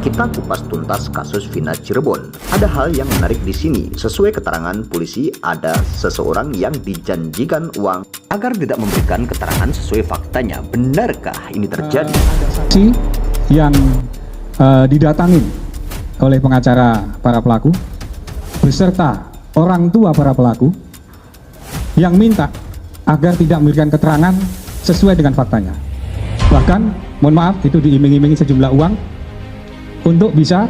Kita kupas tuntas kasus Vina Cirebon. Ada hal yang menarik di sini. Sesuai keterangan polisi, ada seseorang yang dijanjikan uang agar tidak memberikan keterangan sesuai faktanya. Benarkah ini terjadi? Ada saksi yang didatangin oleh pengacara para pelaku beserta orang tua para pelaku yang minta agar tidak memberikan keterangan sesuai dengan faktanya. Bahkan, mohon maaf, itu diiming-imingi sejumlah uang untuk bisa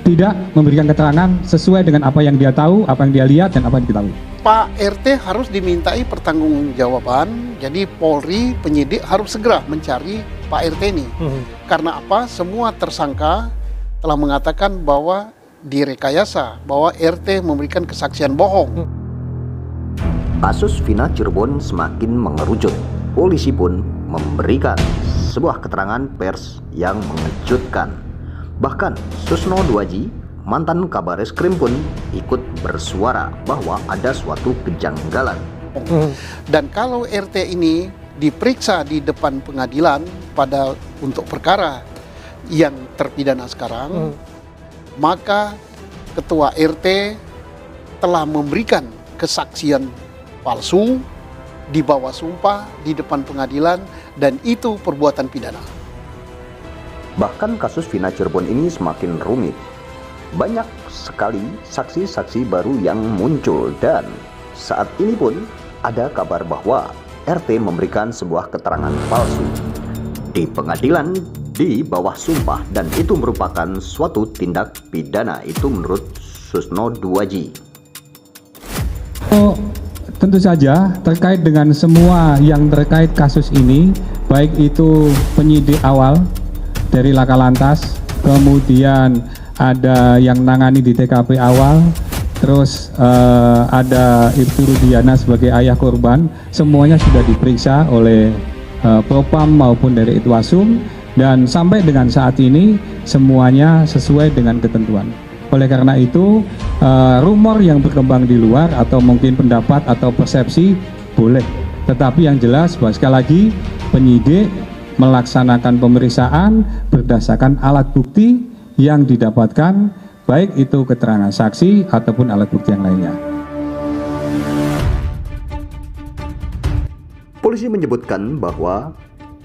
tidak memberikan keterangan sesuai dengan apa yang dia tahu, apa yang dia lihat, dan apa yang diketahui. Pak RT harus dimintai pertanggungjawaban, jadi Polri, penyidik harus segera mencari Pak RT ini. Karena apa? Semua tersangka telah mengatakan bahwa direkayasa, bahwa RT memberikan kesaksian bohong. Kasus Vina Cirebon semakin mengerucut. Polisi pun memberikan sebuah keterangan pers yang mengejutkan. Bahkan Susno Duaji, mantan Kabareskrim pun ikut bersuara bahwa ada suatu kejanggalan. Dan kalau RT ini diperiksa di depan pengadilan untuk perkara yang terpidana sekarang, maka ketua RT telah memberikan kesaksian palsu di bawah sumpah di depan pengadilan, dan itu perbuatan pidana. Bahkan kasus Vina Cirebon ini semakin rumit. Banyak sekali saksi-saksi baru yang muncul, dan saat ini pun ada kabar bahwa RT memberikan sebuah keterangan palsu di pengadilan di bawah sumpah, dan itu merupakan suatu tindak pidana. Itu menurut Susno Duaji. Tentu saja terkait dengan semua yang terkait kasus ini, baik itu penyidik awal dari Laka Lantas, kemudian ada yang nangani di TKP awal, terus ada Ibtu Rudiana sebagai ayah korban, semuanya sudah diperiksa oleh Propam maupun dari Itwasum, dan sampai dengan saat ini semuanya sesuai dengan ketentuan. Oleh karena itu, rumor yang berkembang di luar atau mungkin pendapat atau persepsi boleh. Tetapi yang jelas bahwa sekali lagi penyidik melaksanakan pemeriksaan berdasarkan alat bukti yang didapatkan, baik itu keterangan saksi ataupun alat bukti yang lainnya. Polisi menyebutkan bahwa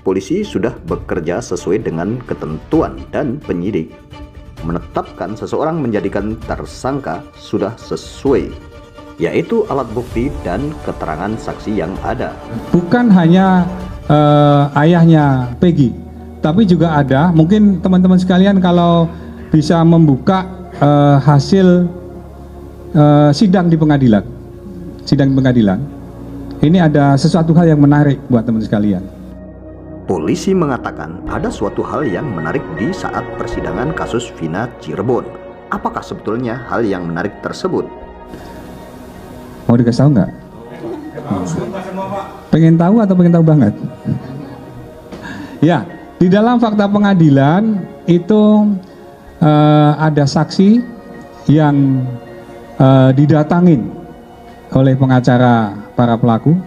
polisi sudah bekerja sesuai dengan ketentuan, dan penyidik menetapkan seseorang menjadikan tersangka sudah sesuai, yaitu alat bukti dan keterangan saksi yang ada. Bukan hanya ayahnya Peggy, tapi juga ada, mungkin teman-teman sekalian kalau bisa membuka hasil sidang di pengadilan, ini ada sesuatu hal yang menarik buat teman sekalian. Polisi mengatakan ada suatu hal yang menarik di saat persidangan kasus Vina Cirebon. Apakah sebetulnya hal yang menarik tersebut? Mau dikasih tahu nggak? Pengen tahu atau pengen tahu banget? Ya, di dalam fakta pengadilan itu ada saksi yang didatangin oleh pengacara para pelaku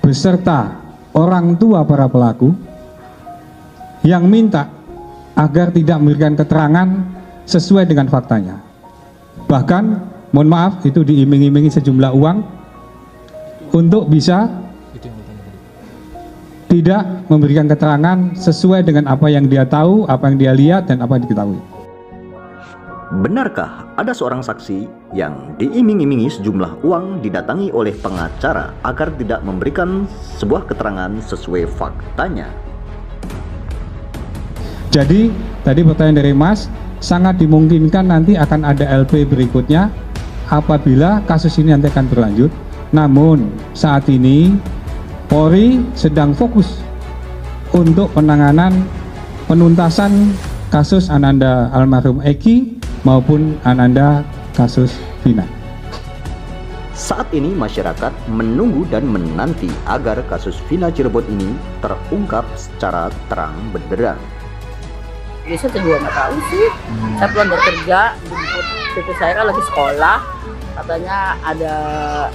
beserta orang tua para pelaku yang minta agar tidak memberikan keterangan sesuai dengan faktanya. Bahkan, mohon maaf, itu diiming-imingi sejumlah uang untuk bisa tidak memberikan keterangan sesuai dengan apa yang dia tahu, apa yang dia lihat, dan apa yang diketahui. Benarkah ada seorang saksi yang diiming-imingi sejumlah uang didatangi oleh pengacara agar tidak memberikan sebuah keterangan sesuai faktanya? Jadi, tadi pertanyaan dari Mas, sangat dimungkinkan nanti akan ada LP berikutnya apabila kasus ini nanti akan berlanjut. Namun, saat ini Polri sedang fokus untuk penanganan penuntasan kasus Ananda almarhum Eki maupun Ananda kasus Vina. Saat ini masyarakat menunggu dan menanti agar kasus Vina Cirebon ini terungkap secara terang benderang. Saya juga nggak tahu sih. Saya pulang dari kerja, jemput cucu saya kan lagi sekolah. Katanya ada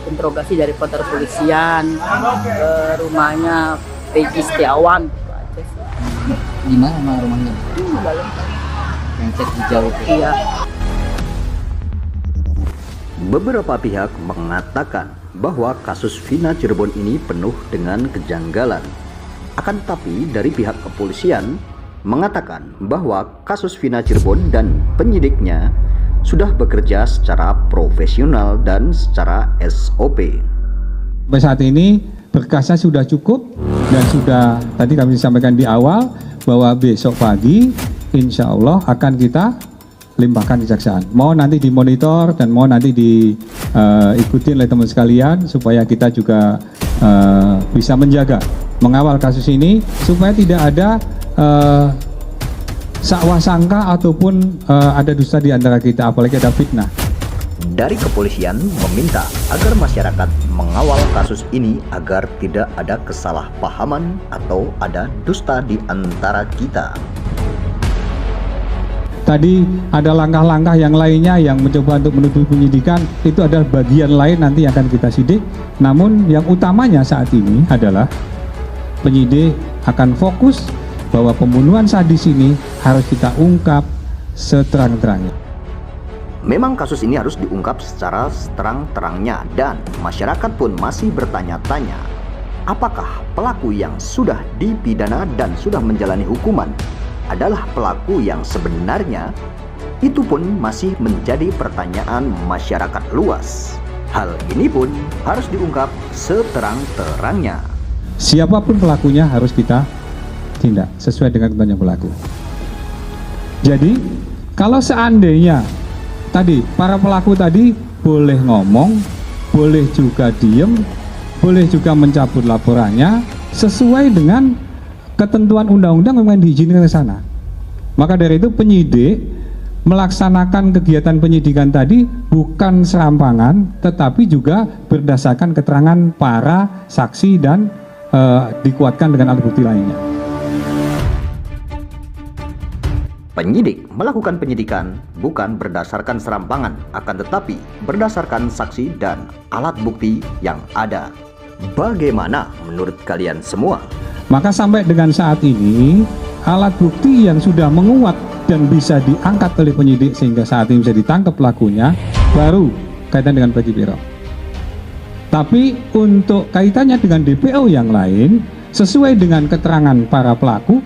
interogasi dari kantor polisian ke rumahnya Peggy Setiawan. Gitu aja sih. Di mana mah rumahnya? Di dalam. Yang cek hijau itu. Iya. Beberapa pihak mengatakan bahwa kasus Vina Cirebon ini penuh dengan kejanggalan. Akan tetapi dari pihak kepolisian mengatakan bahwa kasus Vina Cirebon dan penyidiknya sudah bekerja secara profesional dan secara SOP. Sampai saat ini berkasnya sudah cukup dan sudah tadi kami sampaikan di awal bahwa besok pagi insya Allah akan kita limpahkan kejaksaan. Mohon nanti dimonitor dan mohon nanti diikuti oleh teman sekalian supaya kita juga bisa menjaga, mengawal kasus ini supaya tidak ada sakwa sangka ataupun ada dusta di antara kita, apalagi ada fitnah. Dari kepolisian meminta agar masyarakat mengawal kasus ini agar tidak ada kesalahpahaman atau ada dusta di antara kita. Tadi ada langkah-langkah yang lainnya yang mencoba untuk menutupi penyidikan, itu adalah bagian lain nanti yang akan kita sidik. Namun yang utamanya saat ini adalah penyidik akan fokus bahwa pembunuhan sadis ini harus kita ungkap seterang-terangnya. Memang kasus ini harus diungkap secara seterang-terangnya dan masyarakat pun masih bertanya-tanya, apakah pelaku yang sudah dipidana dan sudah menjalani hukuman adalah pelaku yang sebenarnya? Itu pun masih menjadi pertanyaan masyarakat luas. Hal ini pun harus diungkap seterang-terangnya. Siapapun pelakunya harus kita tindak sesuai dengan ketentuan yang berlaku. Jadi kalau seandainya tadi para pelaku tadi boleh ngomong, boleh juga diem, boleh juga mencabut laporannya sesuai dengan ketentuan undang-undang memang diizinkan ke sana. Maka dari itu penyidik melaksanakan kegiatan penyidikan tadi bukan serampangan, tetapi juga berdasarkan keterangan para saksi dan dikuatkan dengan alat bukti lainnya. Penyidik melakukan penyidikan bukan berdasarkan serampangan, akan tetapi berdasarkan saksi dan alat bukti yang ada. Bagaimana menurut kalian semua? Maka sampai dengan saat ini alat bukti yang sudah menguat dan bisa diangkat oleh penyidik sehingga saat ini bisa ditangkap pelakunya baru kaitan dengan Peggy Pirot. Tapi untuk kaitannya dengan DPO yang lain sesuai dengan keterangan para pelaku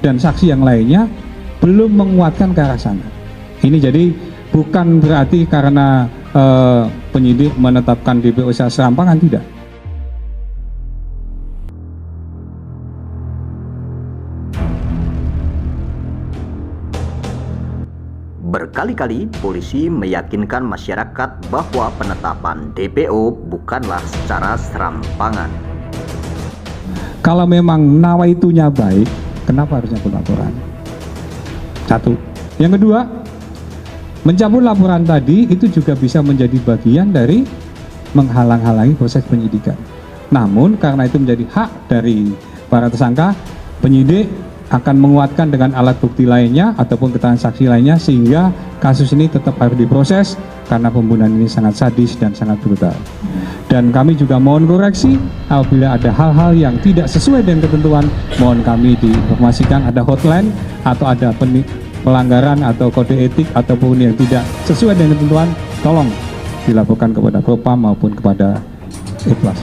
dan saksi yang lainnya belum menguatkan ke arah sana. Ini jadi bukan berarti karena penyidik menetapkan DPO secara serampangan, tidak. Berkali-kali polisi meyakinkan masyarakat bahwa penetapan DPO bukanlah secara serampangan. Kalau memang nawaitunya baik, kenapa harus cabut laporan? Satu. Yang kedua, mencabut laporan tadi itu juga bisa menjadi bagian dari menghalang-halangi proses penyidikan. Namun karena itu menjadi hak dari para tersangka, penyidik akan menguatkan dengan alat bukti lainnya ataupun keterangan saksi lainnya sehingga kasus ini tetap harus diproses karena pembunuhan ini sangat sadis dan sangat brutal. Dan kami juga mohon koreksi apabila ada hal-hal yang tidak sesuai dengan ketentuan, mohon kami diinformasikan ada hotline atau ada pelanggaran atau kode etik ataupun yang tidak sesuai dengan ketentuan, tolong dilaporkan kepada Propam maupun kepada Ikhlas.